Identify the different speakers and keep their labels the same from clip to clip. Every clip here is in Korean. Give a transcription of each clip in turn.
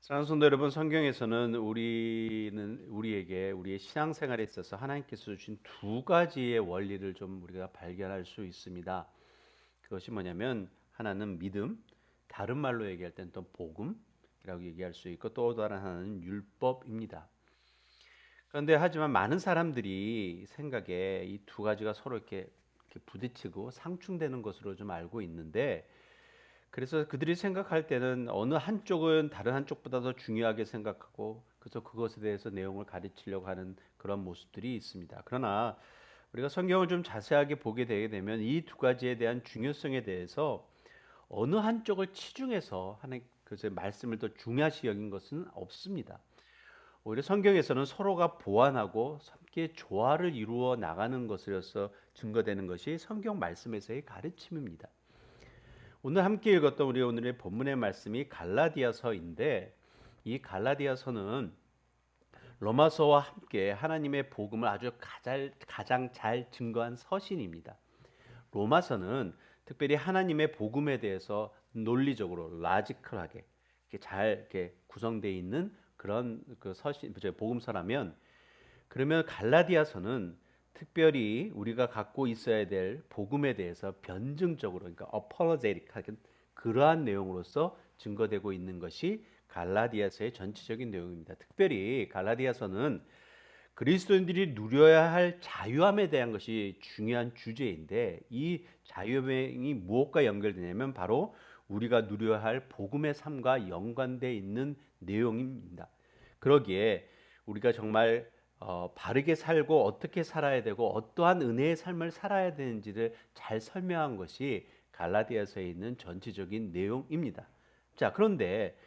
Speaker 1: 사랑하는 성도 여러분, 성경에서는 우리에게 우리의 신앙생활에 있어서 하나님께서 주신 두 가지의 원리를 좀 우리가 발견할 수 있습니다. 그것이 뭐냐면 하나는 믿음, 다른 말로 얘기할 땐 또 복음이라고 얘기할 수 있고, 또 다른 하나는 율법입니다. 그런데 하지만 많은 사람들이 생각에 이 두 가지가 서로 이렇게 부딪히고 상충되는 것으로 좀 알고 있는데, 그래서 그들이 생각할 때는 어느 한쪽은 다른 한쪽보다 더 중요하게 생각하고, 그래서 그것에 대해서 내용을 가르치려고 하는 그런 모습들이 있습니다. 그러나 우리가 성경을 좀 자세하게 보게 되게 되면 이 두 가지에 대한 중요성에 대해서 어느 한쪽을 치중해서 하는 그 말씀을 더 중요시 여긴 것은 없습니다. 오히려 성경에서는 서로가 보완하고 함께 조화를 이루어 나가는 것으로서 증거되는 것이 성경 말씀에서의 가르침입니다. 오늘 함께 읽었던 우리 오늘의 본문의 말씀이 갈라디아서인데, 이 갈라디아서는 로마서와 함께 하나님의 복음을 아주 가장 잘 증거한 서신입니다. 로마서는 특별히 하나님의 복음에 대해서 논리적으로 라지컬하게 이렇게 구성되어 있는 그런 그 서신, 복음서라면, 그러면 갈라디아서는 특별히 우리가 갖고 있어야 될 복음에 대해서 변증적으로, 그러니까 apologetic하게 그러한 내용으로서 증거되고 있는 것이 갈라디아서의 전체적인 내용입니다. 특별히 갈라디아서는 그리스도인들이 누려야 할 자유함에 대한 것이 중요한 주제인데, 이 자유함이 무엇과 연결되냐면 바로 우리가 누려야 할 복음의 삶과 연관되어 있는 내용입니다. 그러기에 우리가 정말 바르게 살고 어떻게 살아야 되고 어떠한 은혜의 삶을 살아야 되는지를 잘 설명한 것이 갈라디아서에 있는 전체적인 내용입니다. 자, 그런데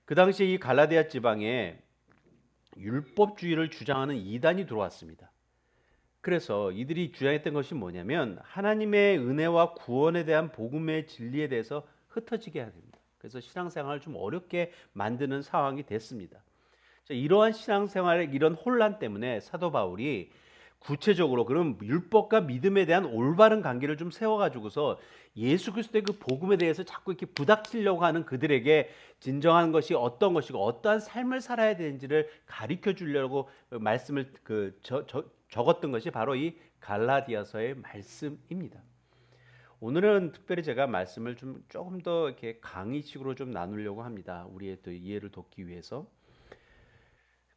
Speaker 1: 그 당시에 이 갈라디아 지방에 율법주의를 주장하는 이단이 들어왔습니다. 그래서 이들이 주장했던 것이 뭐냐면 하나님의 은혜와 구원에 대한 복음의 진리에 대해서 흩어지게 해야 됩니다. 그래서 신앙생활을 좀 어렵게 만드는 상황이 됐습니다. 이러한 신앙생활의 이런 혼란 때문에 사도 바울이 구체적으로 그럼 율법과 믿음에 대한 올바른 관계를 좀 세워가지고서 예수 그리스도의 그 복음에 대해서 자꾸 이렇게 부닥치려고 하는 그들에게 진정한 것이 어떤 것이고 어떠한 삶을 살아야 되는지를 가르쳐 주려고 말씀을 적었던 것이 바로 이 갈라디아서의 말씀입니다. 오늘은 특별히 제가 말씀을 좀 조금 더 이렇게 강의식으로 좀 나누려고 합니다. 우리의 또 이해를 돕기 위해서.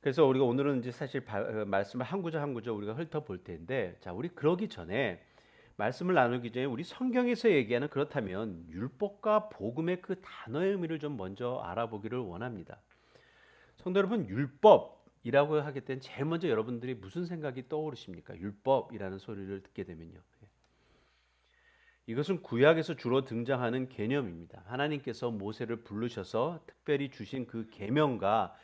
Speaker 1: 그래서 우리가 오늘은 이제 사실 말씀을 한 구절 한 구절 우리가 훑어볼 텐데, 자, 우리 그러기 전에 말씀을 나누기 전에 우리 성경에서 얘기하는, 그렇다면 율법과 복음의 그 단어의 의미를 좀 먼저 알아보기를 원합니다. 성도 여러분, 율법이라고 하게 된 제일 먼저 여러분들이 무슨 생각이 떠오르십니까? 율법이라는 소리를 듣게 되면요. 이것은 구약에서 주로 등장하는 개념입니다. 하나님께서 모세를 부르셔서 특별히 주신 그 계명과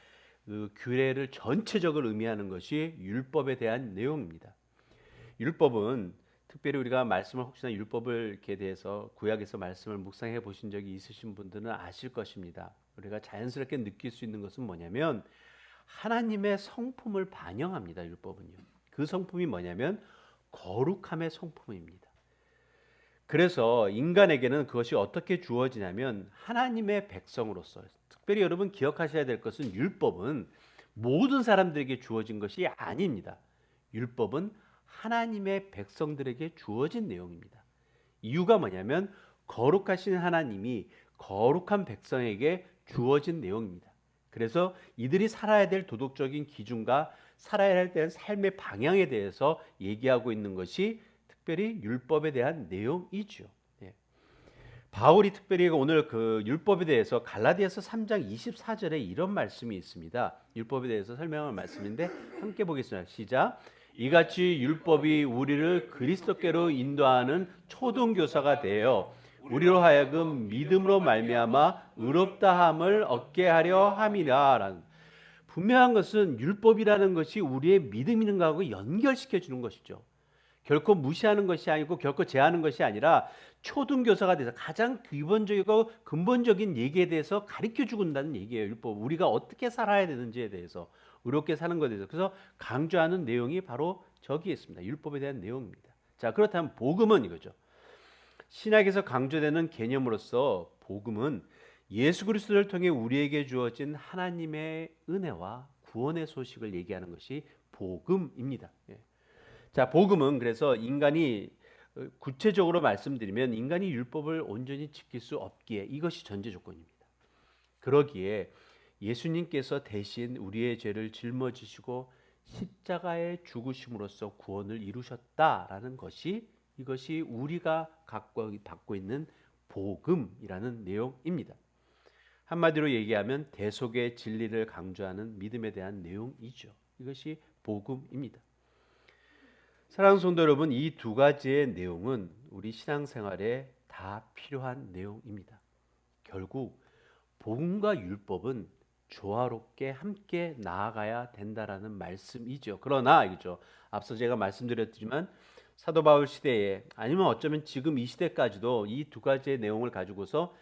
Speaker 1: 그 규례를 전체적으로 의미하는 것이 율법에 대한 내용입니다. 율법은 특별히 우리가 말씀을 혹시나 율법을 이렇게 대해서 구약에서 말씀을 묵상해 보신 적이 있으신 분들은 아실 것입니다. 우리가 자연스럽게 느낄 수 있는 것은 뭐냐면 하나님의 성품을 반영합니다. 율법은요. 그 성품이 뭐냐면 거룩함의 성품입니다. 그래서 인간에게는 그것이 어떻게 주어지냐면 하나님의 백성으로서, 특별히 여러분 기억하셔야 될 것은 율법은 모든 사람들에게 주어진 것이 아닙니다. 율법은 하나님의 백성들에게 주어진 내용입니다. 이유가 뭐냐면 거룩하신 하나님이 거룩한 백성에게 주어진 내용입니다. 그래서 이들이 살아야 될 도덕적인 기준과 살아야 될 삶의 방향에 대해서 얘기하고 있는 것이 특별히 율법에 대한 내용이죠. 예. 바울이 특별히 오늘 그 율법에 대해서 갈라디아서 3장 24절에 이런 말씀이 있습니다. 율법에 대해서 설명할 말씀인데 함께 보겠습니다. 시작. 이같이 율법이 우리를 그리스도께로 인도하는 초등교사가 되어 우리로 하여금 믿음으로 말미암아 의롭다함을 얻게 하려 함이라. 분명한 것은 율법이라는 것이 우리의 믿음이는 것하고 연결시켜 주는 것이죠. 결코 무시하는 것이 아니고 결코 제하는 것이 아니라 초등교사가 돼서 가장 기본적이고 근본적인 얘기에 대해서 가르쳐 주는다는 얘기예요. 율법. 우리가 어떻게 살아야 되는지에 대해서, 의롭게 사는 것에 대해서. 그래서 강조하는 내용이 바로 저기에 있습니다. 율법에 대한 내용입니다. 자, 그렇다면 복음은 이거죠. 신약에서 강조되는 개념으로서 복음은 예수 그리스도를 통해 우리에게 주어진 하나님의 은혜와 구원의 소식을 얘기하는 것이 복음입니다. 예. 자, 복음은 그래서 인간이 구체적으로 말씀드리면 인간이 율법을 온전히 지킬 수 없기에 이것이 전제 조건입니다. 그러기에 예수님께서 대신 우리의 죄를 짊어지시고 십자가에 죽으심으로써 구원을 이루셨다라는 것이 이것이 우리가 받고 있는 복음이라는 내용입니다. 한마디로 얘기하면 대속의 진리를 강조하는 믿음에 대한 내용이죠. 이것이 복음입니다. 사랑하는 성도 여러분, 이 두 가지의 내용은 우리 신앙생활에 다 필요한 내용입니다. 결국 복음과 율법은 조화롭게 함께 나아가야 된다라는 말씀이죠. 그러나 이죠. 앞서 제가 말씀드렸지만 사도 바울 시대에 아니면 어쩌면 지금 이 시대까지도 이 두 가지의 내용을 가지고서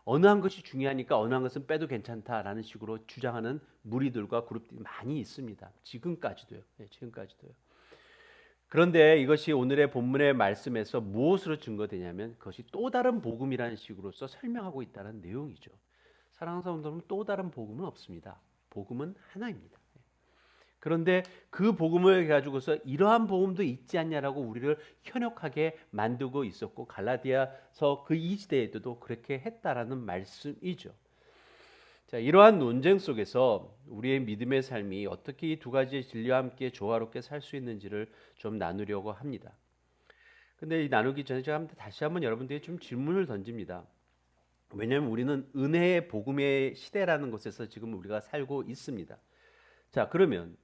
Speaker 1: 어느 한 것이 중요하니까 어느 한 것은 빼도 괜찮다라는 식으로 주장하는 무리들과 그룹들이 많이 있습니다. 지금까지도요. 네, 지금까지도요. 그런데 이것이 오늘의 본문의 말씀에서 무엇으로 증거되냐면 그것이 또 다른 복음이라는 식으로서 설명하고 있다는 내용이죠. 사랑하는 성도 여러분, 또 다른 복음은 없습니다. 복음은 하나입니다. 그런데 그 복음을 가지고서 이러한 복음도 있지 않냐라고 우리를 현혹하게 만들고 있었고 갈라디아서 그 이 시대에도 그렇게 했다라는 말씀이죠. 자, 이러한 논쟁 속에서 우리의 믿음의 삶이 어떻게 이 두 가지의 진리와 함께 조화롭게 살 수 있는지를 좀 나누려고 합니다. 근데 이 나누기 전에 제가 다시 한번 여러분들에게 좀 질문을 던집니다. 왜냐하면 우리는 은혜의 복음의 시대라는 곳에서 지금 우리가 살고 있습니다. 자, 그러면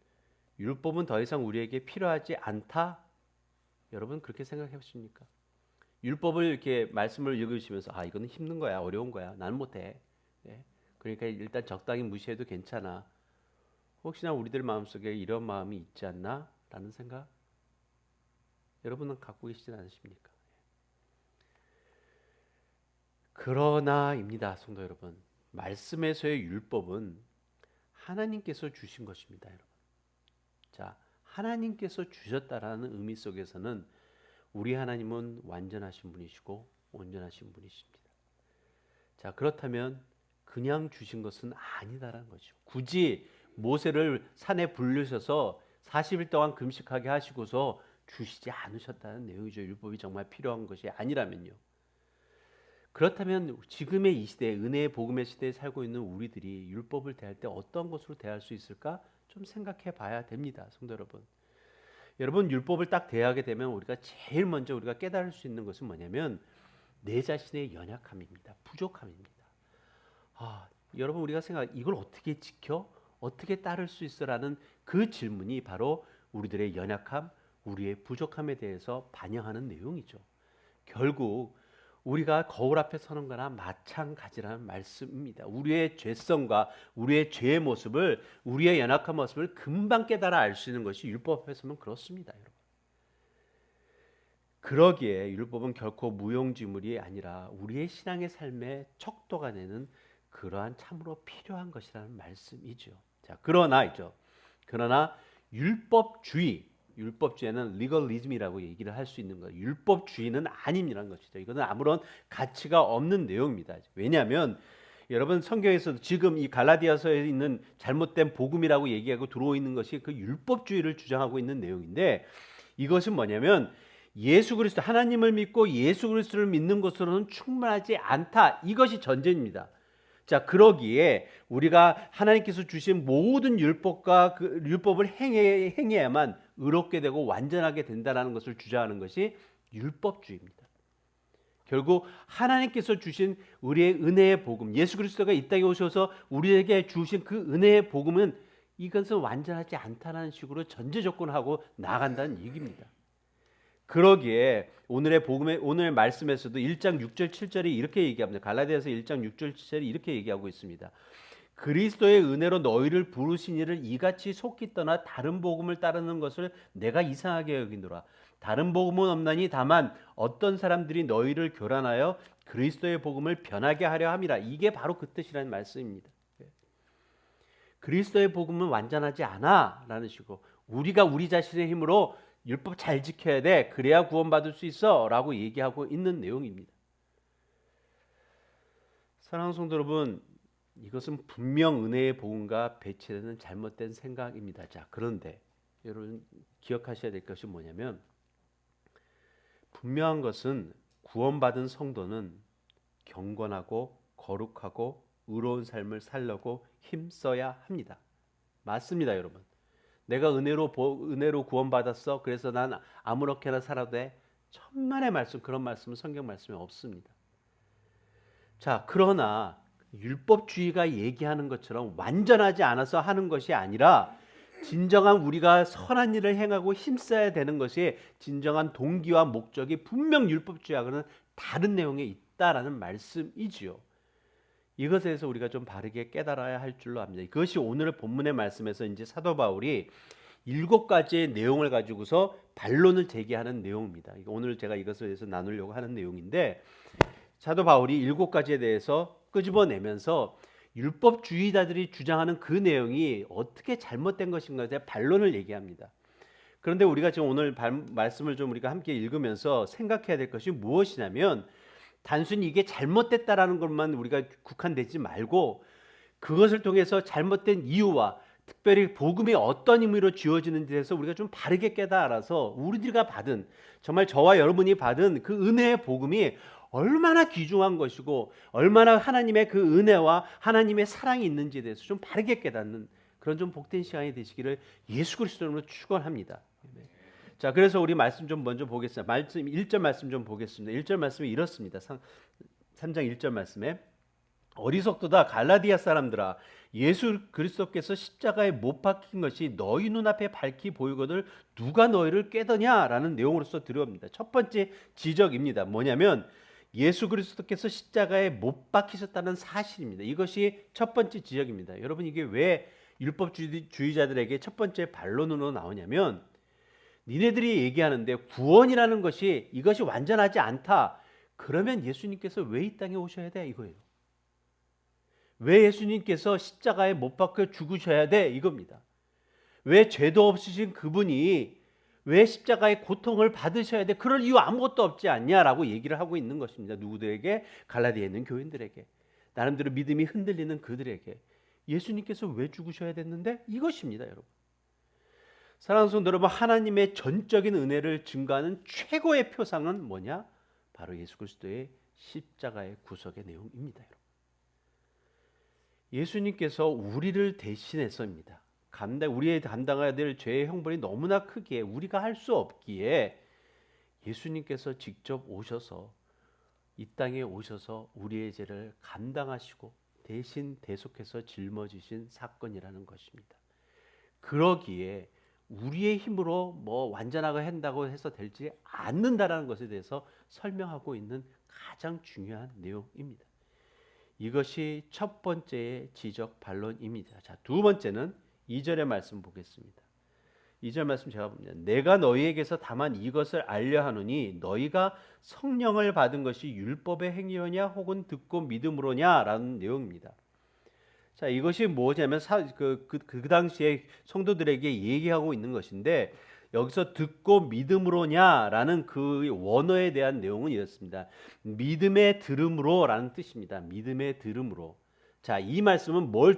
Speaker 1: 율법은 더 이상 우리에게 필요하지 않다? 여러분 그렇게 생각해 보십니까? 율법을 이렇게 말씀을 읽으시면서 아, 이거는 힘든 거야, 어려운 거야, 난 못해. 네? 그러니까 일단 적당히 무시해도 괜찮아. 혹시나 우리들 마음속에 이런 마음이 있지 않나? 라는 생각 여러분은 갖고 계시진 않으십니까? 그러나입니다, 성도 여러분. 말씀에서의 율법은 하나님께서 주신 것입니다, 여러분. 자, 하나님께서 주셨다라는 의미 속에서는 우리 하나님은 완전하신 분이시고 온전하신 분이십니다. 자, 그렇다면 그냥 주신 것은 아니다라는 거죠. 굳이 모세를 산에 부르셔서 40일 동안 금식하게 하시고서 주시지 않으셨다는 내용이죠. 율법이 정말 필요한 것이 아니라면요. 그렇다면 지금의 이 시대, 은혜의 복음의 시대에 살고 있는 우리들이 율법을 대할 때 어떤 것으로 대할 수 있을까? 좀 생각해 봐야 됩니다, 성도 여러분. 여러분, 율법을 딱 대하게 되면 우리가 제일 먼저 우리가 깨달을 수 있는 것은 뭐냐면 내 자신의 연약함입니다. 부족함입니다. 여러분, 우리가 이걸 어떻게 지켜? 어떻게 따를 수 있어라는 그 질문이 바로 우리들의 연약함, 우리의 부족함에 대해서 반영하는 내용이죠. 결국 우리가 거울 앞에 서는 거나 마찬가지라는 말씀입니다. 우리의 죄성과 우리의 죄의 모습을, 우리의 연약한 모습을 금방 깨달아 알 수 있는 것이 율법 앞에 서면 그렇습니다, 여러분. 그러기에 율법은 결코 무용지물이 아니라 우리의 신앙의 삶에 척도가 되는 그러한 참으로 필요한 것이라는 말씀이죠. 자, 그러나 율법주의는 리걸리즘이라고 얘기를 할 수 있는 거예요. 율법주의는 아님이라는 것이죠. 이거는 아무런 가치가 없는 내용입니다. 왜냐하면 여러분 성경에서도 지금 이 갈라디아서에 있는 잘못된 복음이라고 얘기하고 들어오는 것이 그 율법주의를 주장하고 있는 내용인데 이것은 뭐냐면 예수 그리스도 하나님을 믿고 예수 그리스도를 믿는 것으로는 충분하지 않다. 이것이 전제입니다. 자, 그러기에 우리가 하나님께서 주신 모든 율법과 그 율법을 행해야만 의롭게 되고 완전하게 된다는 것을 주장하는 것이 율법주의입니다. 결국 하나님께서 주신 우리의 은혜의 복음, 예수 그리스도가 이 땅에 오셔서 우리에게 주신 그 은혜의 복음은 이것은 완전하지 않다는 식으로 전제 조건하고 나아간다는 얘기입니다. 그러기에 오늘 말씀에서도 1장 6절 7절이 이렇게 얘기합니다. 갈라디아서 1장 6절 7절이 이렇게 얘기하고 있습니다. 그리스도의 은혜로 너희를 부르신 이를 이같이 속히 떠나 다른 복음을 따르는 것을 내가 이상하게 여기노라. 다른 복음은 없나니 다만 어떤 사람들이 너희를 교란하여 그리스도의 복음을 변하게 하려 함이라. 이게 바로 그 뜻이라는 말씀입니다. 그리스도의 복음은 완전하지 않아 라는 식으로 우리가 우리 자신의 힘으로 율법 잘 지켜야 돼. 그래야 구원받을 수 있어 라고 얘기하고 있는 내용입니다. 사랑하는 성도 여러분, 이것은 분명 은혜의 복음과 배치되는 잘못된 생각입니다. 자, 그런데 여러분 기억하셔야 될 것이 뭐냐면, 분명한 것은 구원받은 성도는 경건하고 거룩하고 의로운 삶을 살려고 힘써야 합니다. 맞습니다, 여러분. 내가 은혜로 구원받았어. 그래서 난 아무렇게나 살아도 돼. 천만의 말씀, 그런 말씀은 성경 말씀에 없습니다. 자, 그러나 율법주의가 얘기하는 것처럼 완전하지 않아서 하는 것이 아니라 진정한 우리가 선한 일을 행하고 힘써야 되는 것이 진정한 동기와 목적이 분명 율법주의하고는 다른 내용에 있다라는 말씀이지요. 이것에 대해서 우리가 좀 바르게 깨달아야 할 줄로 압니다. 그것이 오늘 본문의 말씀에서 이제 사도 바울이 7가지의 내용을 가지고서 반론을 제기하는 내용입니다. 오늘 제가 이것에 대해서 나누려고 하는 내용인데, 사도 바울이 7가지에 대해서 끄집어내면서 율법주의자들이 주장하는 그 내용이 어떻게 잘못된 것인가에 대해 반론을 얘기합니다. 그런데 우리가 지금 오늘 말씀을 좀 우리가 함께 읽으면서 생각해야 될 것이 무엇이냐면, 단순히 이게 잘못됐다라는 것만 우리가 국한되지 말고 그것을 통해서 잘못된 이유와 특별히 복음이 어떤 의미로 지어지는지에 대해서 우리가 좀 바르게 깨달아서 우리들과 받은, 정말 저와 여러분이 받은 그 은혜의 복음이 얼마나 귀중한 것이고 얼마나 하나님의 그 은혜와 하나님의 사랑이 있는지에 대해서 좀 바르게 깨닫는 그런 좀 복된 시간이 되시기를 예수 그리스도로 축원합니다. 자, 그래서 우리 말씀 좀 먼저 보겠습니다. 말씀 1절 말씀 좀 보겠습니다. 1절 말씀이 이렇습니다. 3장 1절 말씀에, 어리석도다 갈라디아 사람들아, 예수 그리스도께서 십자가에 못 박힌 것이 너희 눈앞에 밝히 보이거늘 누가 너희를 깨더냐라는 내용으로서 들어옵니다. 첫 번째 지적입니다. 뭐냐면 예수 그리스도께서 십자가에 못 박히셨다는 사실입니다. 이것이 첫 번째 지적입니다. 여러분, 이게 왜 율법주의자들에게 첫 번째 반론으로 나오냐면, 니네들이 얘기하는데 구원이라는 것이 이것이 완전하지 않다. 그러면 예수님께서 왜 이 땅에 오셔야 돼? 이거예요. 왜 예수님께서 십자가에 못 박혀 죽으셔야 돼? 이겁니다. 왜 죄도 없으신 그분이 왜 십자가의 고통을 받으셔야 돼? 그럴 이유 아무것도 없지 않냐라고 얘기를 하고 있는 것입니다. 누구들에게? 갈라디아에 있는 교인들에게, 나름대로 믿음이 흔들리는 그들에게 예수님께서 왜 죽으셔야 됐는데? 이것입니다, 여러분. 사랑하는 성도 여러분, 하나님의 전적인 은혜를 증거하는 최고의 표상은 뭐냐? 바로 예수 그리스도의 십자가의 구속의 내용입니다, 여러분. 예수님께서 우리를 대신해서입니다. 우리의 감당해야 될 죄의 형벌이 너무나 크기에, 우리가 할 수 없기에 예수님께서 직접 오셔서 이 땅에 오셔서 우리의 죄를 감당하시고 대신 대속해서 짊어지신 사건이라는 것입니다. 그러기에 우리의 힘으로 뭐 완전하게 한다고 해서 되지 않는다라는 것에 대해서 설명하고 있는 가장 중요한 내용입니다. 이것이 첫 번째의 지적 반론입니다. 자, 두 번째는 2절의 말씀 보겠습니다. 2절 말씀 제가 봅니다. 내가 너희에게서 다만 이것을 알려 하노니 너희가 성령을 받은 것이 율법의 행위로냐 혹은 듣고 믿음으로냐 라는 내용입니다. 자, 이것이 뭐냐면 그 당시에 성도들에게 얘기하고 있는 것인데, 여기서 듣고 믿음으로냐라는 그 원어에 대한 내용은 이렇습니다. 믿음의 들음으로라는 뜻입니다. 믿음의 들음으로. 자, 이 말씀은 뭘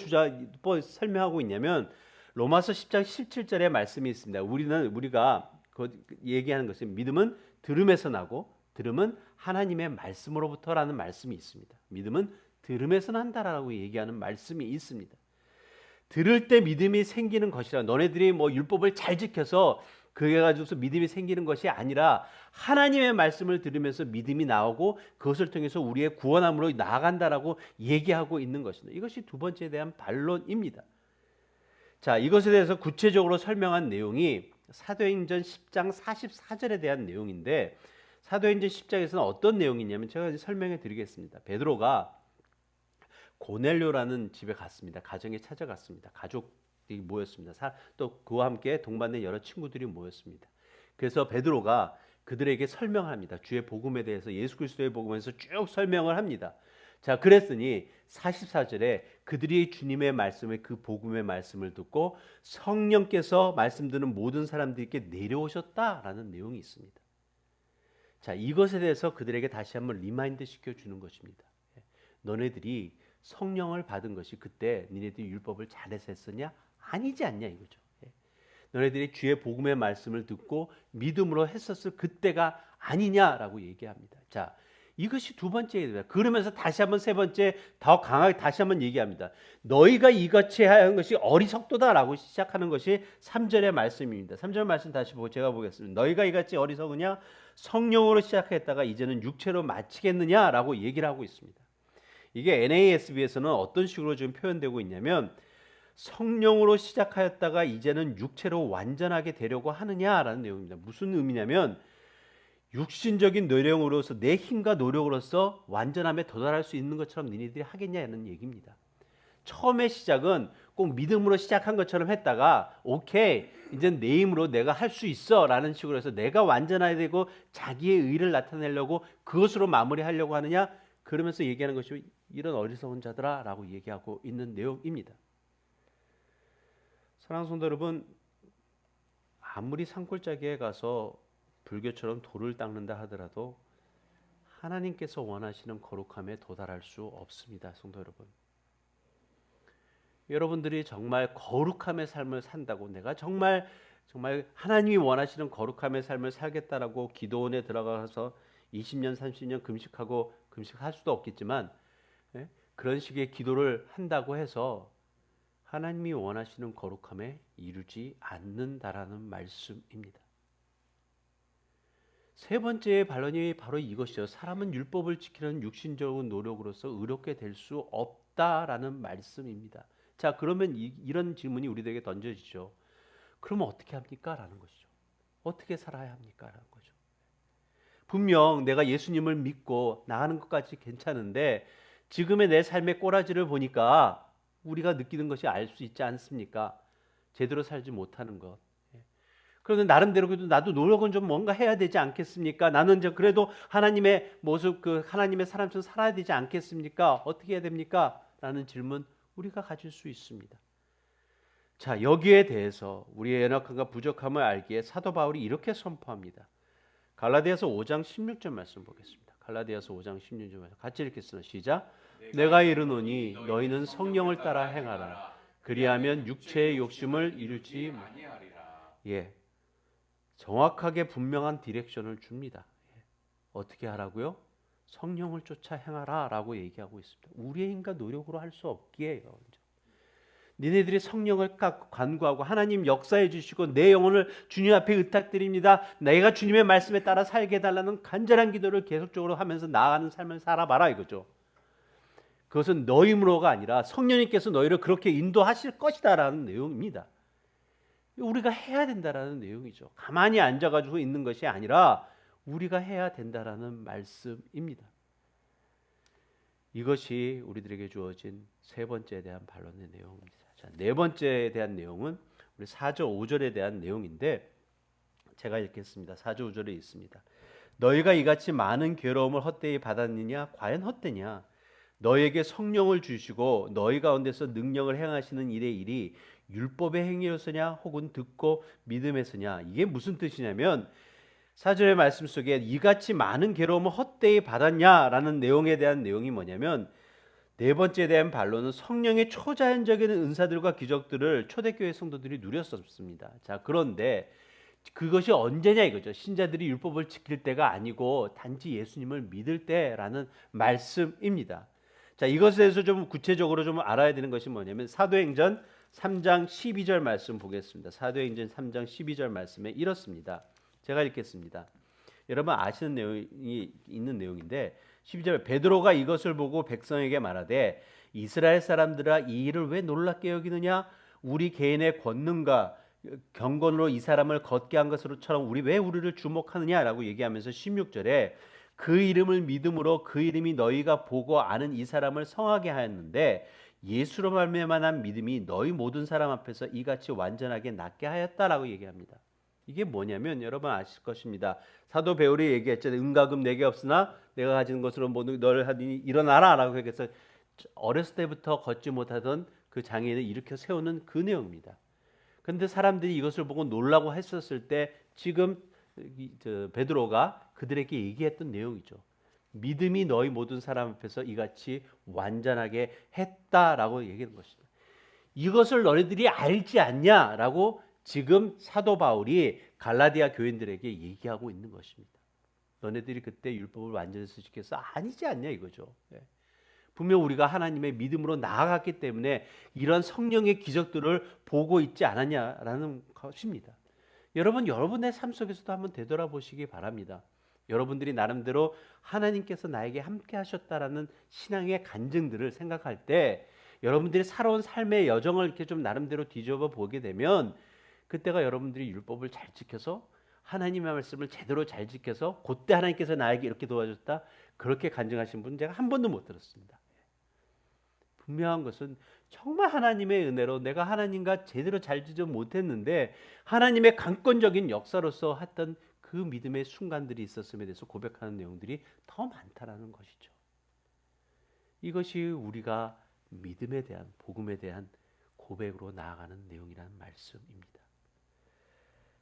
Speaker 1: 설명하고 있냐면, 로마서 10장 17절의 말씀이 있습니다. 우리가 얘기하는 것은 믿음은 들음에서 나고 들음은 하나님의 말씀으로부터라는 말씀이 있습니다. 믿음은 들음에서 난다라고 얘기하는 말씀이 있습니다. 들을 때 믿음이 생기는 것이라, 너네들이 뭐 율법을 잘 지켜서 그게 가지고서 믿음이 생기는 것이 아니라 하나님의 말씀을 들으면서 믿음이 나오고 그것을 통해서 우리의 구원함으로 나아간다라고 얘기하고 있는 것입니다. 이것이 두 번째에 대한 반론입니다. 자, 이것에 대해서 구체적으로 설명한 내용이 사도행전 10장 44절에 대한 내용인데, 사도행전 10장에서는 어떤 내용이냐면 제가 설명해 드리겠습니다. 베드로가 고넬료라는 집에 갔습니다. 가정에 찾아갔습니다. 가족들이 모였습니다. 또 그와 함께 동반된 여러 친구들이 모였습니다. 그래서 베드로가 그들에게 설명합니다. 주의 복음에 대해서, 예수 그리스도의 복음에서 쭉 설명을 합니다. 자, 그랬으니 44절에 그들이 주님의 말씀을, 그 복음의 말씀을 듣고 성령께서 말씀 듣는 모든 사람들에게 내려오셨다라는 내용이 있습니다. 자, 이것에 대해서 그들에게 다시 한번 리마인드 시켜주는 것입니다. 너네들이 성령을 받은 것이 그때 니네들이 율법을 잘해서 했었냐? 아니지 않냐 이거죠. 너네들이 주의 복음의 말씀을 듣고 믿음으로 했었을 그때가 아니냐라고 얘기합니다. 자, 이것이 두 번째입니다. 그러면서 다시 한번 세 번째 더 강하게 다시 한번 얘기합니다. 너희가 이같이 하는 것이 어리석도다라고 시작하는 것이 3절의 말씀입니다. 3절 말씀 다시 제가 보겠습니다. 너희가 이같이 어리석으냐? 성령으로 시작했다가 이제는 육체로 마치겠느냐라고 얘기를 하고 있습니다. 이게 NASB에서는 어떤 식으로 지금 표현되고 있냐면 성령으로 시작하였다가 이제는 육체로 완전하게 되려고 하느냐라는 내용입니다. 무슨 의미냐면 육신적인 노력으로서 내 힘과 노력으로서 완전함에 도달할 수 있는 것처럼 너희들이 하겠냐는 얘기입니다. 처음의 시작은 꼭 믿음으로 시작한 것처럼 했다가 오케이 이제 내 힘으로 내가 할 수 있어 라는 식으로 해서 내가 완전해야 되고 자기의 의를 나타내려고 그것으로 마무리하려고 하느냐, 그러면서 얘기하는 것이 이런 어리석은 자들아 라고 얘기하고 있는 내용입니다. 사랑하는 성도 여러분, 아무리 산골짜기에 가서 불교처럼 돌을 닦는다 하더라도 하나님께서 원하시는 거룩함에 도달할 수 없습니다. 성도 여러분, 여러분들이 정말 거룩함의 삶을 산다고 내가 정말 하나님이 원하시는 거룩함의 삶을 살겠다라고 기도원에 들어가서 20년 30년 금식할 수도 없겠지만 그런 식의 기도를 한다고 해서 하나님이 원하시는 거룩함에 이루지 않는다라는 말씀입니다. 세 번째의 반론이 바로 이것이죠. 사람은 율법을 지키는 육신적인 노력으로서 의롭게 될 수 없다라는 말씀입니다. 자, 그러면 이런 질문이 우리에게 던져지죠. 그러면 어떻게 합니까? 라는 것이죠. 어떻게 살아야 합니까? 라는 거죠. 분명 내가 예수님을 믿고 나가는 것까지 괜찮은데 지금의 내 삶의 꼬라지를 보니까 우리가 느끼는 것이 알 수 있지 않습니까? 제대로 살지 못하는 것. 그런데 나름대로 그래도 나도 노력은 좀 뭔가 해야 되지 않겠습니까? 나는 이제 그래도 하나님의 모습, 하나님의 사람처럼 살아야 되지 않겠습니까? 어떻게 해야 됩니까? 라는 질문 우리가 가질 수 있습니다. 자, 여기에 대해서 우리의 연약함과 부족함을 알기에 사도 바울이 이렇게 선포합니다. 갈라디아서 5장 16절 말씀 보겠습니다. 갈라디아서 5장 16절 말씀 같이 읽겠습니다. 시작. 내가 이르노니 너희는 성령을 따라 행하라. 그리하면 육체의 욕심을 이루지 아니하리라. 예, 정확하게 분명한 디렉션을 줍니다. 어떻게 하라고요? 성령을 쫓아 행하라 라고 얘기하고 있습니다. 우리의 힘과 노력으로 할 수 없기에 니네들이 성령을 간구하고 하나님 역사해 주시고 내 영혼을 주님 앞에 의탁드립니다. 내가 주님의 말씀에 따라 살게 해달라는 간절한 기도를 계속적으로 하면서 나아가는 삶을 살아봐라 이거죠. 그것은 너 힘으로가 아니라 성령님께서 너희를 그렇게 인도하실 것이다 라는 내용입니다. 우리가 해야 된다라는 내용이죠. 가만히 앉아가지고 있는 것이 아니라 우리가 해야 된다라는 말씀입니다. 이것이 우리들에게 주어진 세 번째에 대한 반론의 내용입니다. 자, 네 번째에 대한 내용은 우리 4절 5절에 대한 내용인데 제가 읽겠습니다. 4절 5절에 있습니다. 너희가 이같이 많은 괴로움을 헛되이 받았느냐? 과연 헛되냐? 너희에게 성령을 주시고 너희 가운데서 능력을 행하시는 일의 일이 율법의 행위로서냐 혹은 듣고 믿음에서냐? 이게 무슨 뜻이냐면 4절의 말씀 속에 이같이 많은 괴로움을 헛되이 받았냐라는 내용에 대한 내용이 뭐냐면 네 번째에 대한 반론은 성령의 초자연적인 은사들과 기적들을 초대교회 성도들이 누렸었습니다. 자, 그런데 그것이 언제냐 이거죠. 신자들이 율법을 지킬 때가 아니고 단지 예수님을 믿을 때라는 말씀입니다. 자, 이것에 대해서 좀 구체적으로 좀 알아야 되는 것이 뭐냐면 사도행전 3장 12절 말씀 보겠습니다. 사도행전 3장 12절 말씀에 이렇습니다. 제가 읽겠습니다. 여러분 아시는 내용이 있는 내용인데 12절 베드로가 이것을 보고 백성에게 말하되 이스라엘 사람들아 이 일을 왜 놀랍게 여기느냐? 우리 개인의 권능과 경건으로 이 사람을 걷게 한 것으로처럼 왜 우리를 주목하느냐라고 얘기하면서 16절에 그 이름을 믿음으로 그 이름이 너희가 보고 아는 이 사람을 성하게 하였는데 예수로 말미암아 믿음이 너희 모든 사람 앞에서 이같이 완전하게 낫게 하였다라고 얘기합니다. 이게 뭐냐면 여러분 아실 것입니다. 사도 베드로가 얘기했잖아요. 은과금 내게 없으나 내가 가진 것으로 모두 너를 하니 일어나라 라고 해서 어렸을 때부터 걷지 못하던 그 장애인을 일으켜 세우는 그 내용입니다. 그런데 사람들이 이것을 보고 놀라고 했었을 때 지금 베드로가 그들에게 얘기했던 내용이죠. 믿음이 너희 모든 사람 앞에서 이같이 완전하게 했다라고 얘기하는 것입니다. 이것을 너희들이 알지 않냐라고 지금 사도 바울이 갈라디아 교인들에게 얘기하고 있는 것입니다. 너네들이 그때 율법을 완전히 지켰어? 아니지 않냐 이거죠. 분명 우리가 하나님의 믿음으로 나아갔기 때문에 이런 성령의 기적들을 보고 있지 않았냐라는 것입니다. 여러분의 삶 속에서도 한번 되돌아보시기 바랍니다. 여러분들이 나름대로 하나님께서 나에게 함께 하셨다라는 신앙의 간증들을 생각할 때 여러분들이 살아온 삶의 여정을 이렇게 좀 나름대로 뒤집어 보게 되면 그때가 여러분들이 율법을 잘 지켜서 하나님의 말씀을 제대로 잘 지켜서 그때 하나님께서 나에게 이렇게 도와줬다 그렇게 간증하신 분 제가 한 번도 못 들었습니다. 분명한 것은 정말 하나님의 은혜로 내가 하나님과 제대로 잘 지지 못했는데 하나님의 강권적인 역사로서 했던 그 믿음의 순간들이 있었음에 대해서 고백하는 내용들이 더 많다라는 것이죠. 이것이 우리가 믿음에 대한 복음에 대한 고백으로 나아가는 내용이라는 말씀입니다.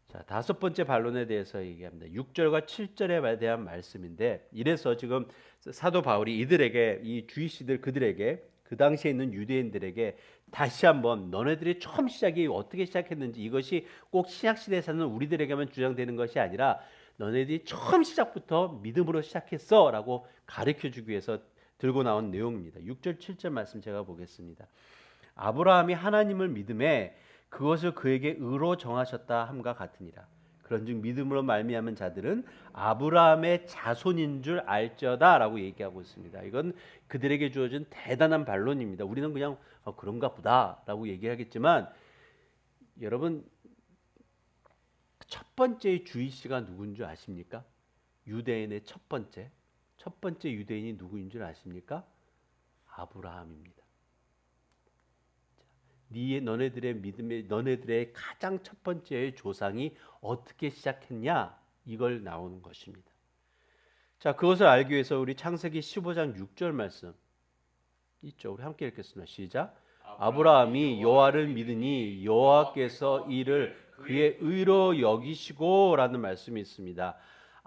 Speaker 1: 자, 다섯 번째 반론에 대해서 얘기합니다. 6절과 7절에 대한 말씀인데 이래서 지금 사도 바울이 이들에게 이 주이시들 그들에게 그 당시에 있는 유대인들에게 다시 한번 너네들이 처음 시작이 어떻게 시작했는지 이것이 꼭 신약시대에 사는 우리들에게만 주장되는 것이 아니라 너네들이 처음 시작부터 믿음으로 시작했어 라고 가르쳐주기 위해서 들고 나온 내용입니다. 6절 7절 말씀 제가 보겠습니다. 아브라함이 하나님을 믿음에 그것을 그에게 의로 정하셨다 함과 같으니라. 그런즉 믿음으로 말미암은 자들은 아브라함의 자손인 줄 알지어다라고 얘기하고 있습니다. 이건 그들에게 주어진 대단한 반론입니다. 우리는 그냥 그런가 보다라고 얘기하겠지만 여러분 첫 번째 주이시가 누구인 줄 아십니까? 유대인의 첫 번째 유대인이 누구인 줄 아십니까? 아브라함입니다. 너네들의 믿음의 너네들의 가장 첫 번째의 조상이 어떻게 시작했냐 이걸 나오는 것입니다. 자, 그것을 알기 위해서 우리 창세기 15장 6절 말씀 있죠. 우리 함께 읽겠습니다. 시작. 아브라함이 여호와를 믿으니 여호와께서 이를 그의 의로 여기시고라는 말씀이 있습니다.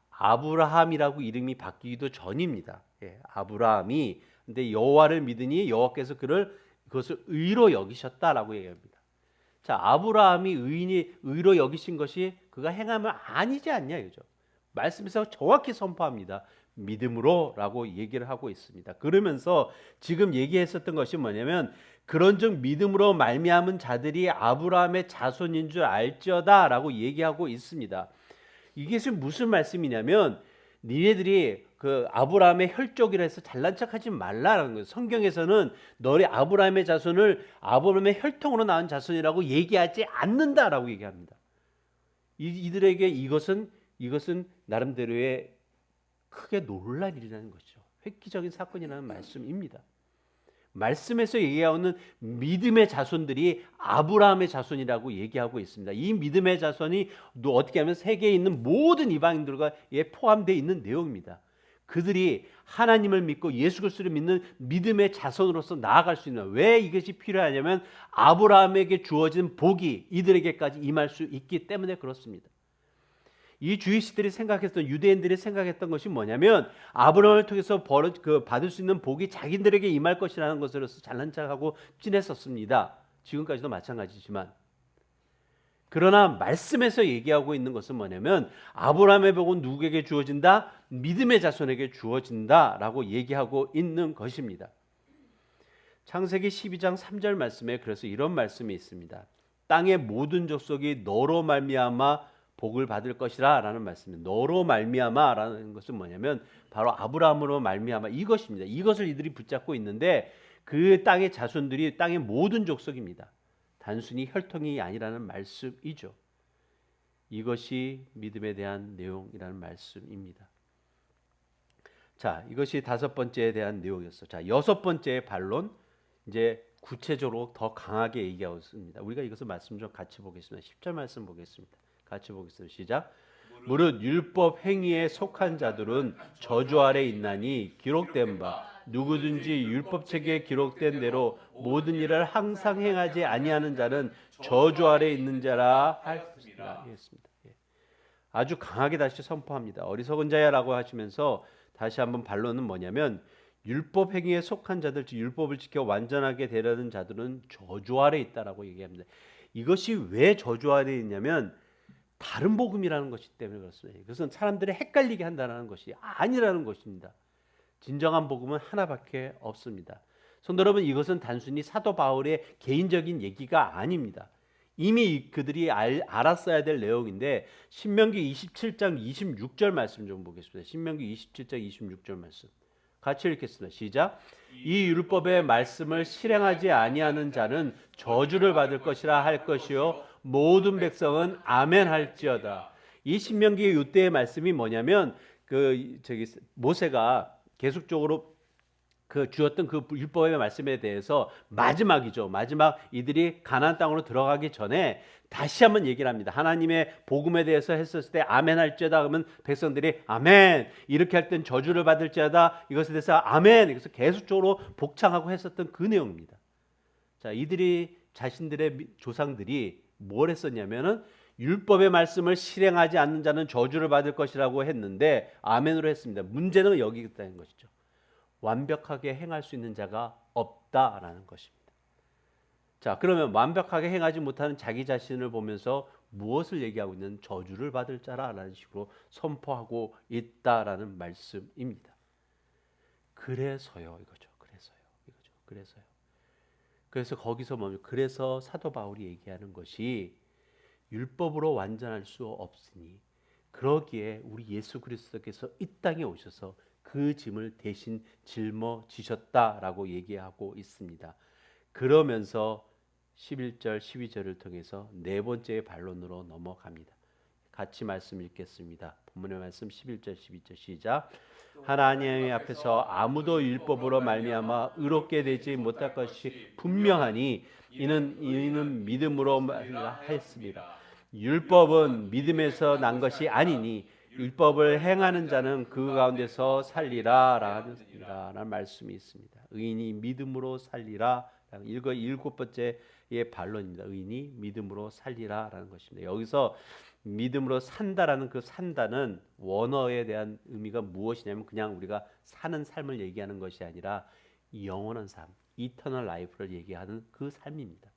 Speaker 1: 아브라함이라고 이름이 바뀌기도 전입니다. 아브라함이 근데 여호와를 믿으니 여호와께서 그것을 의로 여기셨다라고 얘기합니다. 자, 아브라함이 의로 여기신 것이 그가 행하면 아니지 않냐 이거죠. 말씀에서 정확히 선포합니다. 믿음으로라고 얘기를 하고 있습니다. 그러면서 지금 얘기했었던 것이 뭐냐면 그런즉 믿음으로 말미암은 자들이 아브라함의 자손인 줄 알지어다라고 얘기하고 있습니다. 이게 무슨 말씀이냐면 니네들이 그 아브라함의 혈족이라 해서 잘난 척하지 말라라는 거예요. 성경에서는 너희 아브라함의 자손을 아브라함의 혈통으로 낳은 자손이라고 얘기하지 않는다라고 얘기합니다. 이들에게 이것은 나름대로의 크게 놀랄 일이라는 것이죠. 획기적인 사건이라는 말씀입니다. 말씀에서 얘기하는 믿음의 자손들이 아브라함의 자손이라고 얘기하고 있습니다. 이 믿음의 자손이 어떻게 하면 세계에 있는 모든 이방인들과 포함되어 있는 내용입니다. 그들이 하나님을 믿고 예수 그리스도를 믿는 믿음의 자손으로서 나아갈 수 있는 왜 이것이 필요하냐면 아브라함에게 주어진 복이 이들에게까지 임할 수 있기 때문에 그렇습니다. 이 주이시들이 생각했던 유대인들이 생각했던 것이 뭐냐면 아브라함을 통해서 받을 수 있는 복이 자기들에게 임할 것이라는 것으로서 잘난 척하고 지냈었습니다. 지금까지도 마찬가지지만 그러나 말씀에서 얘기하고 있는 것은 뭐냐면 아브라함의 복은 누구에게 주어진다? 믿음의 자손에게 주어진다라고 얘기하고 있는 것입니다. 창세기 12장 3절 말씀에 그래서 이런 말씀이 있습니다. 땅의 모든 족속이 너로 말미암아 복을 받을 것이라 라는 말씀입니다. 너로 말미암아 라는 것은 뭐냐면 바로 아브라함으로 말미암아 이것입니다. 이것을 이들이 붙잡고 있는데 그 땅의 자손들이 땅의 모든 족속입니다. 단순히 혈통이 아니라는 말씀이죠. 이것이 믿음에 대한 내용이라는 말씀입니다. 자, 이것이 다섯 번째에 대한 내용이었어요. 자, 여섯 번째의 반론 이제 구체적으로 더 강하게 얘기하고 있습니다. 우리가 이것을 말씀 좀 같이 보겠습니다. 10절 말씀 보겠습니다. 같이 보겠습니다. 시작. 무릇 율법 행위에 속한 자들은 저주 아래 있나니 기록된 바 누구든지 율법책에 기록된 대로 모든 일을 항상 행하지 아니하는 자는 저주 아래 있는 자라 했습니다. 아주 강하게 다시 선포합니다. 어리석은 자야라고 하시면서 다시 한번 반론은 뭐냐면 율법 행위에 속한 자들, 즉 율법을 지켜 완전하게 되려는 자들은 저주 아래 있다라고 얘기합니다. 이것이 왜 저주 아래 있냐면 다른 복음이라는 것이 때문에 그렇습니다. 그것은 사람들이 헷갈리게 한다는 것이 아니라는 것입니다. 진정한 복음은 하나밖에 없습니다. 성도 여러분, 이것은 단순히 사도 바울의 개인적인 얘기가 아닙니다. 이미 그들이 알았어야 될 내용인데 신명기 27장 26절 말씀 좀 보겠습니다. 신명기 27장 26절 말씀 같이 읽겠습니다. 시작. 이 율법의 말씀을 실행하지 아니하는 자는 저주를 받을 것이라 할 것이요 모든 백성은 아멘 할지어다. 이 신명기의 이때의 말씀이 뭐냐면 모세가 계속적으로 주었던 그 율법의 말씀에 대해서 마지막이죠. 마지막 이들이 가나안 땅으로 들어가기 전에 다시 한번 얘기를 합니다. 하나님의 복음에 대해서 했었을 때 아멘 할지어다 그러면 백성들이 아멘, 이렇게 할 땐 저주를 받을지어다, 이것에 대해서 아멘, 그래서 계속적으로 복창하고 했었던 그 내용입니다. 자, 이들이 자신들의 조상들이 뭘 했었냐면은 율법의 말씀을 실행하지 않는 자는 저주를 받을 것이라고 했는데 아멘으로 했습니다. 문제는 여기 있다는 것이죠. 완벽하게 행할 수 있는 자가 없다라는 것입니다. 자, 그러면 완벽하게 행하지 못하는 자기 자신을 보면서 무엇을 얘기하고 있는? 저주를 받을 자라라는 식으로 선포하고 있다라는 말씀입니다. 그래서요, 이거죠. 그래서요. 그래서 거기서 뭡니까? 그래서 사도 바울이 얘기하는 것이 율법으로 완전할 수 없으니 그러기에 우리 예수 그리스도께서 이 땅에 오셔서 그 짐을 대신 짊어지셨다라고 얘기하고 있습니다. 그러면서 11절 12절을 통해서 네 번째의 반론으로 넘어갑니다. 같이 말씀 읽겠습니다. 본문의 말씀 11절 12절 시작. 하나님 앞에서 아무도 율법으로 말미암아 의롭게 되지 못할 것이 분명하니 이는 믿음으로 하였습니다. 율법은 믿음에서 난 것이 아니니 율법을 행하는 자는 그 가운데서 살리라 라는 말씀이 있습니다. 의인이 믿음으로 살리라. 이거 일곱 번째의 반론입니다. 의인이 믿음으로 살리라라는 것입니다. 여기서 믿음으로 산다라는 그 산다는 원어에 대한 의미가 무엇이냐면 그냥 우리가 사는 삶을 얘기하는 것이 아니라 영원한 삶, 이터널 라이프를 얘기하는 그 삶입니다.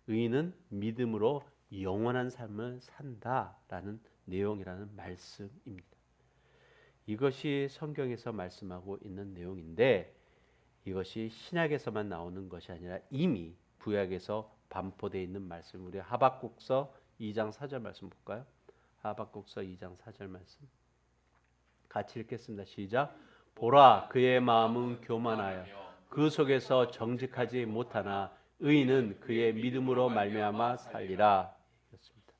Speaker 1: 의인은 믿음으로 영원한 삶을 산다라는 내용이라는 말씀입니다. 이것이 성경에서 말씀하고 있는 내용인데 이것이 신약에서만 나오는 것이 아니라 이미 구약에서 반포되어 있는 말씀. 우리 하박국서 2장 4절 말씀 볼까요? 하박국서 2장 4절 말씀 같이 읽겠습니다. 시작. 보라, 그의 마음은 교만하여 그 속에서 정직하지 못하나 의인은 그의 믿음으로 말미암아 살리라. 이렇습니다.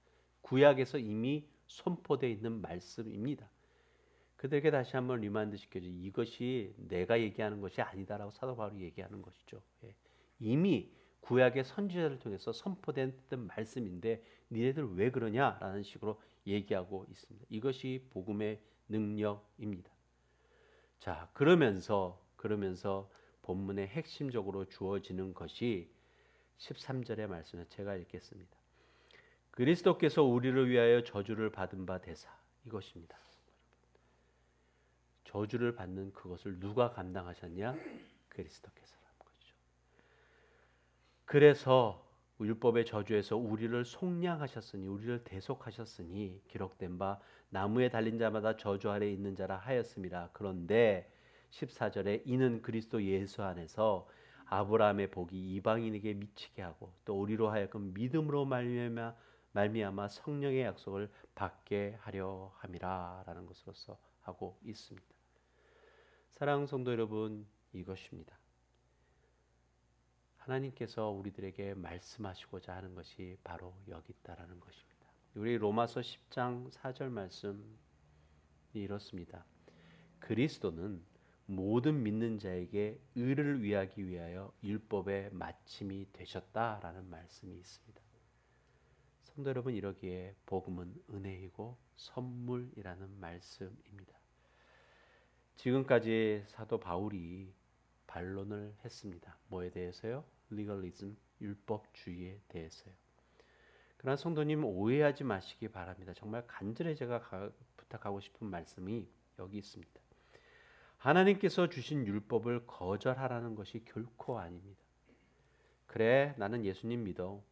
Speaker 1: 구약에서 이미 선포되어 있는 말씀입니다. 그들에게 다시 한번 리마인드 시켜줘. 이것이 내가 얘기하는 것이 아니다라고 사도 바울이 얘기하는 것이죠. 이미 구약의 선지자를 통해서 선포된 말씀인데 니네들 왜 그러냐라는 식으로 얘기하고 있습니다. 이것이 복음의 능력입니다. 자, 그러면서 본문의 핵심적으로 주어지는 것이 13절의 말씀을 제가 읽겠습니다. 그리스도께서 우리를 위하여 저주를 받은 바 되사, 이것입니다. 저주를 받는 그것을 누가 감당하셨냐? 그리스도께서라는 것이죠. 그래서 율법의 저주에서 우리를 속량하셨으니, 우리를 대속하셨으니 기록된 바 나무에 달린 자마다 저주 아래 있는 자라 하였습니다. 그런데 14절에 이는 그리스도 예수 안에서 아브라함의 복이 이방인에게 미치게 하고 또 우리로 하여금 믿음으로 말미암아 성령의 약속을 받게 하려 함이라 라는 것으로서 하고 있습니다. 사랑하는 성도 여러분, 이것입니다. 하나님께서 우리들에게 말씀하시고자 하는 것이 바로 여기 있다라는 것입니다. 우리 로마서 10장 4절 말씀이 이렇습니다. 그리스도는 모든 믿는 자에게 의를 위하기 위하여 율법의 마침이 되셨다라는 말씀이 있습니다. 성도 여러분, 이러기에 복음은 은혜이고 선물이라는 말씀입니다. 지금까지 사도 바울이 반론을 했습니다. 뭐에 대해서요? 리걸리즘, 율법주의에 대해서요. 그러나 성도님 오해하지 마시기 바랍니다. 정말 간절히 제가 부탁하고 싶은 말씀이 여기 있습니다. 하나님께서 주신 율법을 거절하라는 것이 결코 아닙니다. 그래, 나는 예수님 믿어.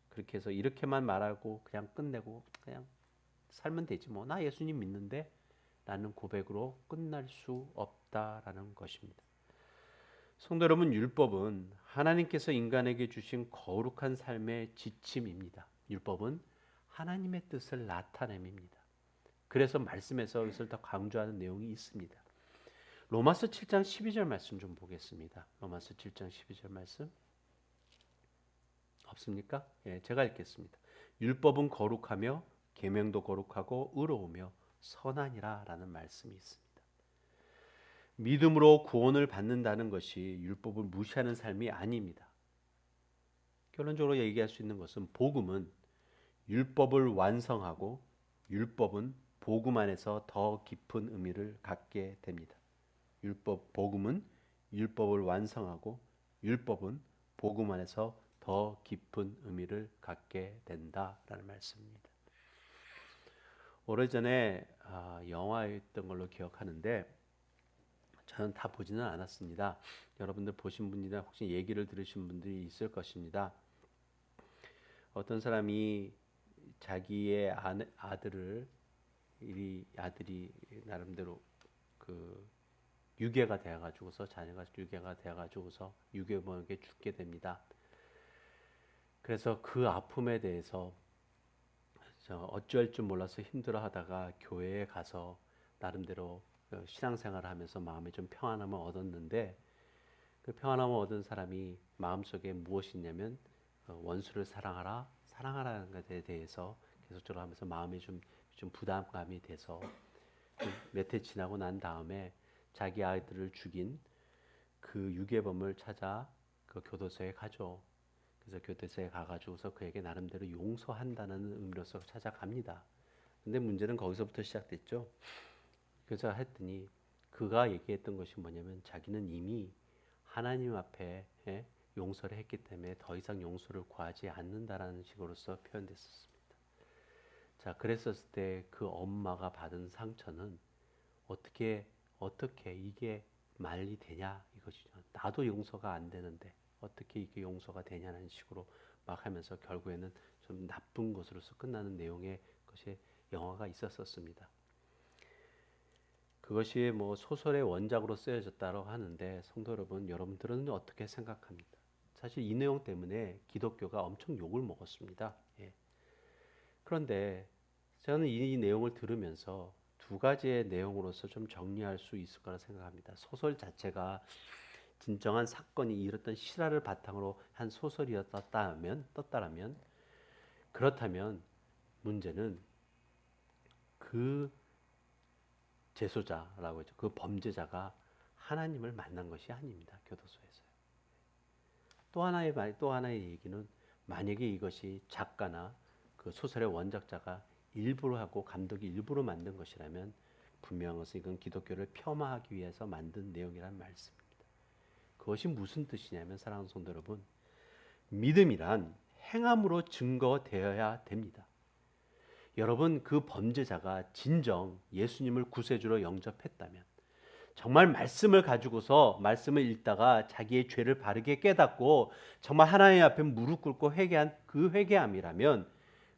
Speaker 1: 그렇게 해서 이렇게만 말하고 그냥 끝내고 그냥 살면 되지 뭐. 나 예수님 믿는데 라는 고백으로 끝날 수 없다라는 것입니다. 성도 여러분, 율법은 하나님께서 인간에게 주신 거룩한 삶의 지침입니다. 율법은 하나님의 뜻을 나타냄입니다. 그래서 말씀에서 이것을 더 강조하는 내용이 있습니다. 로마서 7장 12절 말씀 좀 보겠습니다. 로마서 7장 12절 말씀 없습니까? 예, 제가 읽겠습니다. 율법은 거룩하며 계명도 거룩하고 의로우며 선하니라 라는 말씀이 있습니다. 믿음으로 구원을 받는다는 것이 율법을 무시하는 삶이 아닙니다. 결론적으로 얘기할 수 있는 것은 복음은 율법을 완성하고 율법은 복음 안에서 더 깊은 의미를 갖게 됩니다. 복음은 율법을 완성하고 율법은 복음 안에서 더 깊은 의미를 갖게 된다라는 말씀입니다. 오래전에 영화였던 걸로 기억하는데 저는 다 보지는 않았습니다. 여러분들 보신 분이나 혹시 얘기를 들으신 분들이 있을 것입니다. 어떤 사람이 자기의 아들이 나름대로 그 유괴가 되어가지고서 자녀가 유괴가 되어가지고서 유괴범에게 죽게 됩니다. 그래서 그 아픔에 대해서 어쩔 줄 몰라서 힘들어하다가 교회에 가서 나름대로 신앙생활을 하면서 마음에 좀 평안함을 얻었는데 그 평안함을 얻은 사람이 마음속에 무엇이 있냐면 원수를 사랑하라는 것에 대해서 계속적으로 하면서 마음이 좀 부담감이 돼서 몇 해 지나고 난 다음에 자기 아이들을 죽인 그 유괴범을 찾아 그 교도소에 가죠. 그래서 교도소에 가가지고서 그에게 나름대로 용서한다는 의미로서 찾아갑니다. 근데 문제는 거기서부터 시작됐죠. 그래서 했더니 그가 얘기했던 것이 뭐냐면 자기는 이미 하나님 앞에 용서를 했기 때문에 더 이상 용서를 구하지 않는다라는 식으로서 표현됐었습니다. 자, 그랬었을 때 그 엄마가 받은 상처는 어떻게 이게 말이 되냐 이것이죠. 나도 용서가 안 되는데 어떻게 이게 용서가 되냐는 식으로 막 하면서 결국에는 좀 나쁜 것으로서 끝나는 내용의 것이 영화가 있었습니다. 그것이 뭐 소설의 원작으로 쓰여졌다고 하는데 성도 여러분, 여러분들은 어떻게 생각합니까? 사실 이 내용 때문에 기독교가 엄청 욕을 먹었습니다. 예. 그런데 저는 이 내용을 들으면서 두 가지의 내용으로서 좀 정리할 수 있을 거라 생각합니다. 소설 자체가 진정한 사건이 일었던 실화를 바탕으로 한 소설이었다면 그렇다면 문제는 그 재소자라고 했죠. 그 범죄자가 하나님을 만난 것이 아닙니다. 교도소에서요. 또 하나의 얘기는 만약에 이것이 작가나 그 소설의 원작자가 일부러 하고 감독이 일부러 만든 것이라면 분명한 것은 이건 기독교를 폄하하기 위해서 만든 내용이란 말씀입니다. 그것이 무슨 뜻이냐면 사랑하는 성도 여러분, 믿음이란 행함으로 증거되어야 됩니다. 여러분, 그 범죄자가 진정 예수님을 구세주로 영접했다면 정말 말씀을 가지고서 말씀을 읽다가 자기의 죄를 바르게 깨닫고 정말 하나님 앞에 무릎 꿇고 회개한 그 회개함이라면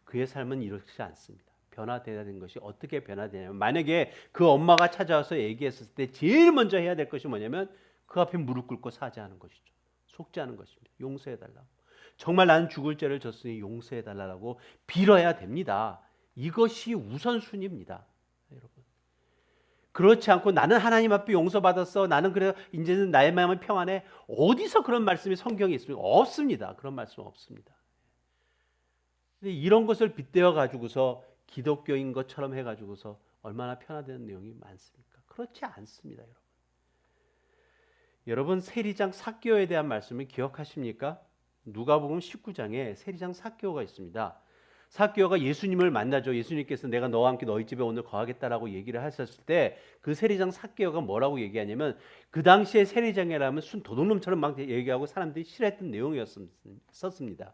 Speaker 1: 그의 삶은 이렇지 않습니다. 변화되는 것이 어떻게 변화되냐면 만약에 그 엄마가 찾아와서 얘기했을 때 제일 먼저 해야 될 것이 뭐냐면 그 앞에 무릎 꿇고 사죄하는 것이죠. 속죄하는 것입니다. 용서해달라고. 정말 나는 죽을 죄를 졌으니 용서해달라고 빌어야 됩니다. 이것이 우선순위입니다. 여러분. 그렇지 않고 나는 하나님 앞에 용서받았어. 나는 그래서 이제는 나의 마음은 평안해. 어디서 그런 말씀이 성경에 있습니까? 없습니다. 그런 말씀 없습니다. 근데 이런 것을 빗대어 가지고서 기독교인 것처럼 해가지고서 얼마나 편화되는 내용이 많습니까? 그렇지 않습니다. 여러분 세리장 삭개오에 대한 말씀을 기억하십니까? 누가복음 19장에 세리장 삭개오가 있습니다. 삭개오가 예수님을 만나죠. 예수님께서 내가 너와 함께 너희 집에 오늘 거하겠다라고 얘기를 하셨을 때 그 세리장 삭개오가 뭐라고 얘기하냐면 그 당시에 세리장이라면 순 도둑놈처럼 막 얘기하고 사람들이 싫어했던 내용이었습니다.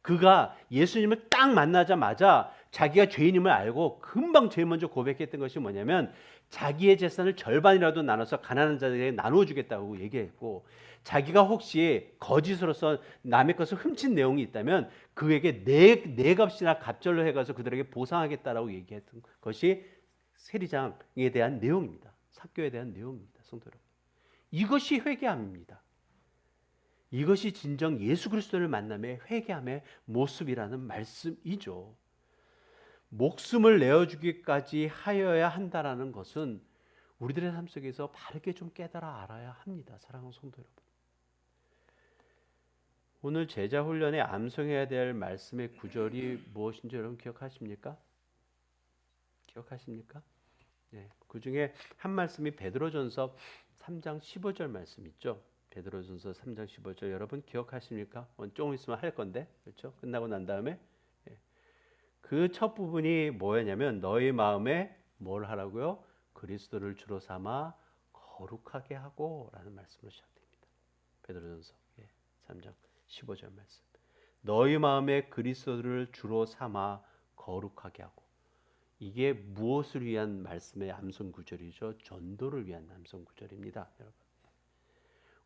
Speaker 1: 그가 예수님을 딱 만나자마자 자기가 죄인임을 알고 금방 제일 먼저 고백했던 것이 뭐냐면 자기의 재산을 절반이라도 나눠서 가난한 자들에게 나누어 주겠다고 얘기했고, 자기가 혹시 거짓으로서 남의 것을 훔친 내용이 있다면 그에게 네 값이나 갑절로 해가서 그들에게 보상하겠다라고 얘기했던 것이 세리장에 대한 내용입니다. 삭교에 대한 내용입니다. 성도 여러분, 이것이 회개함입니다. 이것이 진정 예수 그리스도를 만남의 회개함의 모습이라는 말씀이죠. 목숨을 내어주기까지 하여야 한다라는 것은 우리들의 삶 속에서 바르게 좀 깨달아 알아야 합니다. 사랑하는 성도 여러분, 오늘 제자 훈련에 암송해야 될 말씀의 구절이 무엇인지 여러분 기억하십니까? 기억하십니까? 네, 그 중에 한 말씀이 베드로전서 3장 15절 말씀 있죠. 베드로전서 3장 15절 여러분 기억하십니까? 조금 있으면 할 건데, 그렇죠? 끝나고 난 다음에 그 첫 부분이 뭐였냐면 너희 마음에 뭘 하라고요? 그리스도를 주로 삼아 거룩하게 하고 라는 말씀으로 시작됩니다. 베드로전서 3장 15절 말씀. 너희 마음에 그리스도를 주로 삼아 거룩하게 하고. 이게 무엇을 위한 말씀의 암송 구절이죠? 전도를 위한 암송 구절입니다. 여러분,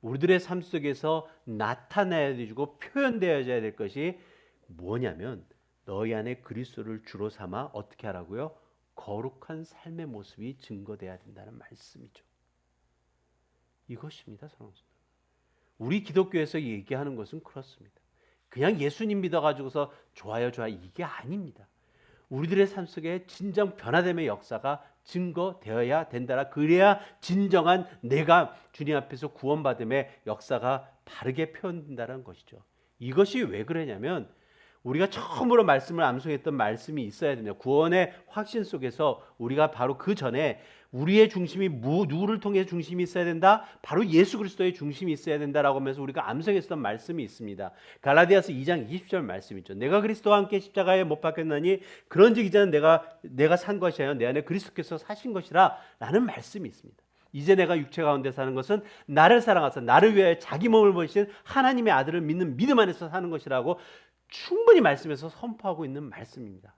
Speaker 1: 우리들의 삶 속에서 나타내야 되고 표현되어야 될 것이 뭐냐면 너희 안에 그리스도를 주로 삼아 어떻게 하라고요? 거룩한 삶의 모습이 증거돼야 된다는 말씀이죠. 이것입니다. 사랑하는 성도. 우리 기독교에서 얘기하는 것은 그렇습니다. 그냥 예수님 믿어가지고서 좋아요 이게 아닙니다. 우리들의 삶 속에 진정 변화됨의 역사가 증거되어야 된다라. 그래야 진정한 내가 주님 앞에서 구원받음의 역사가 바르게 표현된다는 것이죠. 이것이 왜 그러냐면 우리가 처음으로 말씀을 암송했던 말씀이 있어야 됩니다. 구원의 확신 속에서 우리가 바로 그 전에 우리의 중심이 누구를 통해 중심이 있어야 된다? 바로 예수 그리스도의 중심이 있어야 된다라고 하면서 우리가 암송했던 말씀이 있습니다. 갈라디아서 2장 20절 말씀 있죠. 내가 그리스도와 함께 십자가에 못 박혔나니 그런즉 이제는 내가 산 것이 아니라 내 안에 그리스도께서 사신 것이라 라는 말씀이 있습니다. 이제 내가 육체 가운데 사는 것은 나를 사랑하사 나를 위하여 자기 몸을 버리신 하나님의 아들을 믿는 믿음 안에서 사는 것이라고 충분히 말씀에서 선포하고 있는 말씀입니다.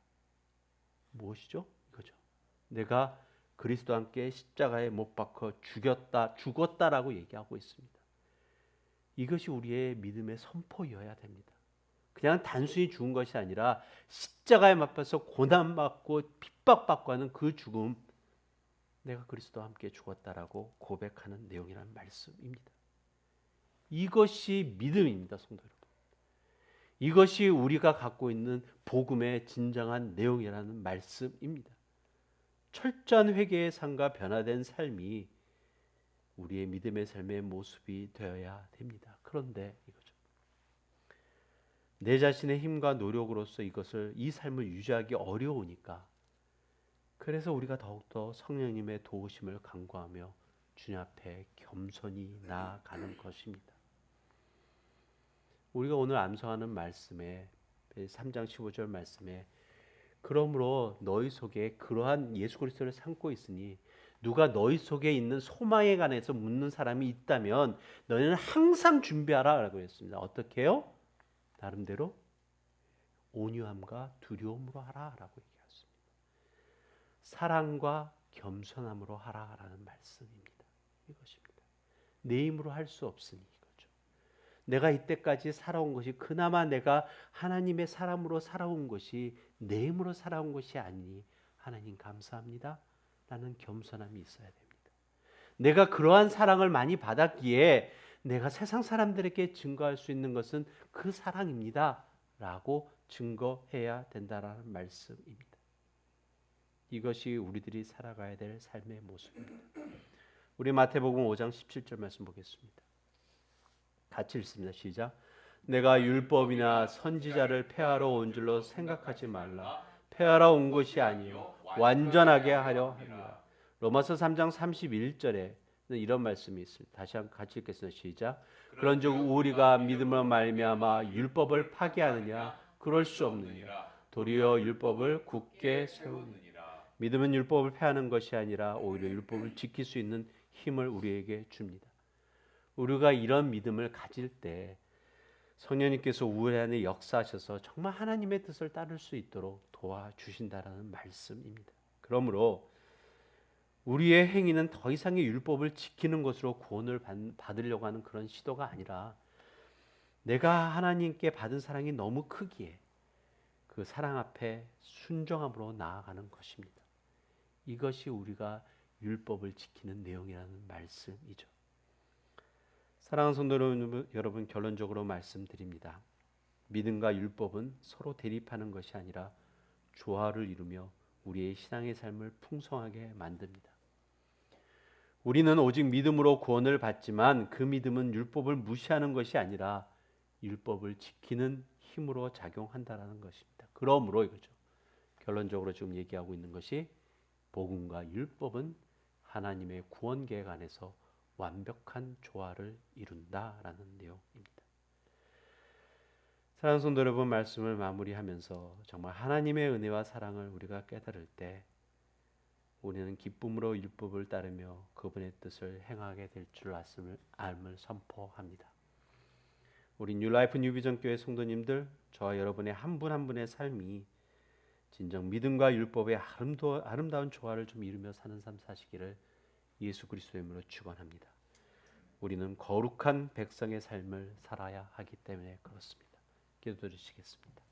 Speaker 1: 무엇이죠? 이거죠. 내가 그리스도와 함께 십자가에 못 박혀 죽었다라고 얘기하고 있습니다. 이것이 우리의 믿음의 선포여야 됩니다. 그냥 단순히 죽은 것이 아니라 십자가에 못 박혀서 고난받고 핍박받고 하는 그 죽음, 내가 그리스도와 함께 죽었다라고 고백하는 내용이라는 말씀입니다. 이것이 믿음입니다, 성도 여러분. 이것이 우리가 갖고 있는 복음의 진정한 내용이라는 말씀입니다. 철저한 회개의 삶과 변화된 삶이 우리의 믿음의 삶의 모습이 되어야 됩니다. 그런데 이거죠. 내 자신의 힘과 노력으로서 이 삶을 유지하기 어려우니까, 그래서 우리가 더욱더 성령님의 도우심을 간구하며 주님 앞에 겸손히 나아가는 것입니다. 우리가 오늘 암송하는 말씀에 3장 15절 말씀에 그러므로 너희 속에 그러한 예수 그리스도를 삼고 있으니 누가 너희 속에 있는 소망에 관해서 묻는 사람이 있다면 너희는 항상 준비하라 라고 했습니다. 어떻게 해요? 나름대로 온유함과 두려움으로 하라 라고 얘기했습니다. 사랑과 겸손함으로 하라 라는 말씀입니다. 이것입니다. 내 힘으로 할 수 없으니 내가 이때까지 살아온 것이 그나마 내가 하나님의 사람으로 살아온 것이 내 힘으로 살아온 것이 아니니 하나님 감사합니다. 라는 겸손함이 있어야 됩니다. 내가 그러한 사랑을 많이 받았기에 내가 세상 사람들에게 증거할 수 있는 것은 그 사랑입니다. 라고 증거해야 된다는 말씀입니다. 이것이 우리들이 살아가야 될 삶의 모습입니다. 우리 마태복음 5장 17절 말씀 보겠습니다. 같이 읽습니다. 시작. 내가 율법이나 선지자를 폐하러 온 줄로 생각하지 말라. 폐하러 온 것이 아니요 완전하게 하려 합니다. 로마서 3장 31절에 이런 말씀이 있습니다. 다시 한번 같이 읽겠습니다. 시작. 그런즉 우리가 믿음으로 말미암아 율법을 파기하느냐? 그럴 수 없느니라. 도리어 율법을 굳게 세우느니라. 믿음은 율법을 폐하는 것이 아니라 오히려 율법을 지킬 수 있는 힘을 우리에게 줍니다. 우리가 이런 믿음을 가질 때 성령님께서 우리 안에 역사하셔서 정말 하나님의 뜻을 따를 수 있도록 도와주신다라는 말씀입니다. 그러므로 우리의 행위는 더 이상의 율법을 지키는 것으로 구원을 받으려고 하는 그런 시도가 아니라 내가 하나님께 받은 사랑이 너무 크기에 그 사랑 앞에 순종함으로 나아가는 것입니다. 이것이 우리가 율법을 지키는 내용이라는 말씀이죠. 사랑하는 성도 여러분, 결론적으로 말씀드립니다. 믿음과 율법은 서로 대립하는 것이 아니라 조화를 이루며 우리의 신앙의 삶을 풍성하게 만듭니다. 우리는 오직 믿음으로 구원을 받지만 그 믿음은 율법을 무시하는 것이 아니라 율법을 지키는 힘으로 작용한다라는 것입니다. 그러므로 이거죠. 결론적으로 지금 얘기하고 있는 것이 복음과 율법은 하나님의 구원 계획 안에서 완벽한 조화를 이룬다라는 내용입니다. 사랑하는 성도 여러분, 말씀을 마무리하면서 정말 하나님의 은혜와 사랑을 우리가 깨달을 때 우리는 기쁨으로 율법을 따르며 그분의 뜻을 행하게 될 줄 알을 선포합니다. 우리 뉴라이프 뉴비전 교회 성도님들, 저와 여러분의 한 분 한 분의 삶이 진정 믿음과 율법의 아름다운 조화를 좀 이루며 사는 삶 사시기를 예수 그리스도의 이름으로 축원합니다. 우리는 거룩한 백성의 삶을 살아야 하기 때문에 그렇습니다. 기도드리시겠습니다.